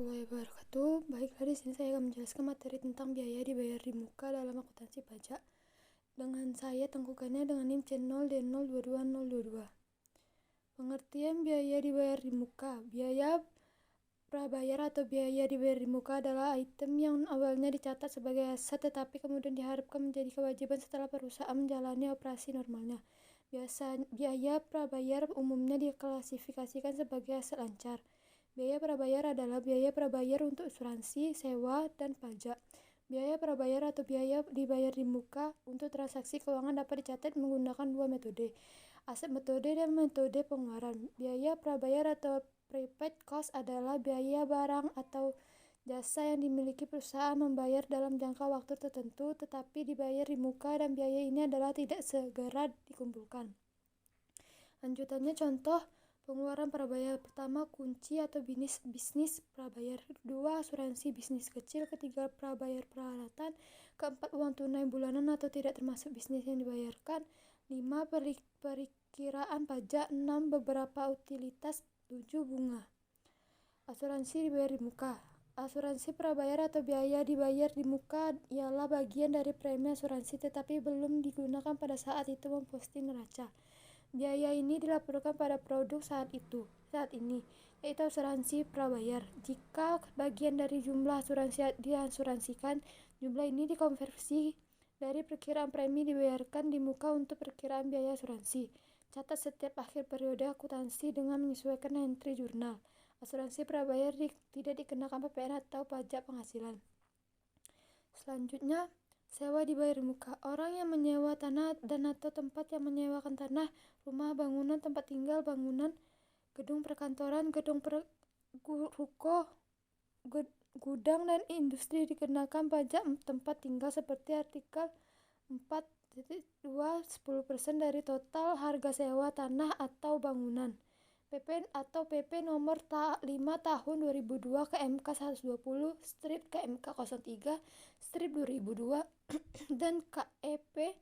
warahmatullahi wabarakatuh. Baiklah, di sini saya akan menjelaskan materi tentang biaya dibayar di muka dalam akuntansi pajak. Dengan saya Tengku Gana dengan NIM C0D022022. Pengertian biaya dibayar di muka. Biaya prabayar atau biaya dibayar di muka adalah item yang awalnya dicatat sebagai aset tetapi kemudian diharapkan menjadi kewajiban setelah perusahaan menjalani operasi normalnya. Biaya prabayar umumnya diklasifikasikan sebagai aset lancar. Biaya prabayar adalah biaya prabayar untuk asuransi, sewa, dan pajak. Biaya prabayar atau biaya dibayar di muka untuk transaksi keuangan dapat dicatat menggunakan dua metode, aset metode dan metode pengeluaran. Biaya prabayar atau prepaid cost adalah biaya barang atau jasa yang dimiliki perusahaan membayar dalam jangka waktu tertentu tetapi dibayar di muka dan biaya ini adalah tidak segera dikumpulkan. Lanjutannya contoh pengeluaran prabayar. Pertama, kunci atau bisnis prabayar. Kedua, asuransi bisnis kecil. Ketiga, prabayar peralatan. Keempat, uang tunai bulanan atau tidak termasuk bisnis yang dibayarkan. 5, perkiraan pajak. 6, beberapa utilitas. 7, bunga. Asuransi dibayar di muka. Asuransi prabayar atau biaya dibayar di muka ialah bagian dari premi asuransi tetapi belum digunakan pada saat itu memposting neraca. Biaya ini dilaporkan pada produk saat ini, yaitu asuransi prabayar. Jika bagian dari jumlah asuransi diasuransikan, jumlah ini dikonversi dari perkiraan premi dibayarkan di muka untuk perkiraan biaya asuransi. Catat setiap akhir periode akuntansi dengan menyesuaikan entry jurnal. Asuransi prabayar tidak dikenakan PPN atau pajak penghasilan. Selanjutnya, sewa dibayar di muka. Orang yang menyewa tanah dan atau tempat yang menyewakan tanah, rumah, bangunan, tempat tinggal, bangunan, gedung perkantoran, gedung ruko, gudang, dan industri dikenakan pajak tempat tinggal seperti artikel 4.2 10% dari total harga sewa tanah atau bangunan. PP atau PP nomor 5 tahun 2002 ke MK 120 strip ke MK 03 strip 2002 dan KEP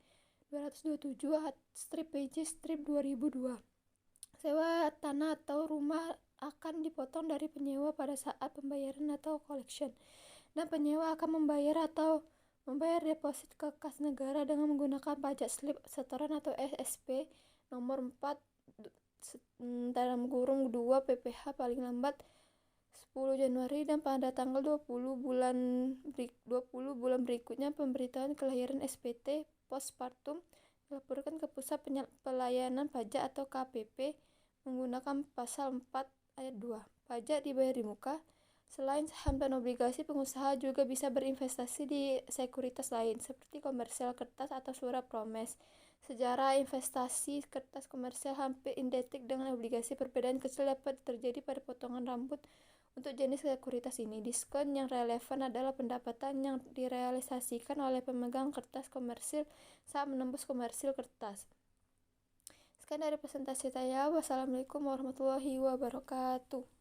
227 strip PJ strip 2002. Sewa tanah atau rumah akan dipotong dari penyewa pada saat pembayaran atau collection, dan penyewa akan membayar deposit ke kas negara dengan menggunakan pajak slip setoran atau SSP nomor 4 (2) PPh paling lambat 10 Januari dan pada tanggal 20 bulan berikutnya. Pemberitahuan kelahiran SPT postpartum dilaporkan ke Pusat Pelayanan Pajak atau KPP menggunakan pasal 4 ayat 2. Pajak dibayar di muka. Selain saham dan obligasi, pengusaha juga bisa berinvestasi di sekuritas lain seperti komersial kertas atau surat promes. Sejarah investasi kertas komersial hampir identik dengan obligasi. Perbedaan kecil dapat terjadi pada potongan rambut untuk jenis sekuritas ini. Diskon yang relevan adalah pendapatan yang direalisasikan oleh pemegang kertas komersil saat menembus komersil kertas. Sekian dari presentasi saya. Wassalamualaikum warahmatullahi wabarakatuh.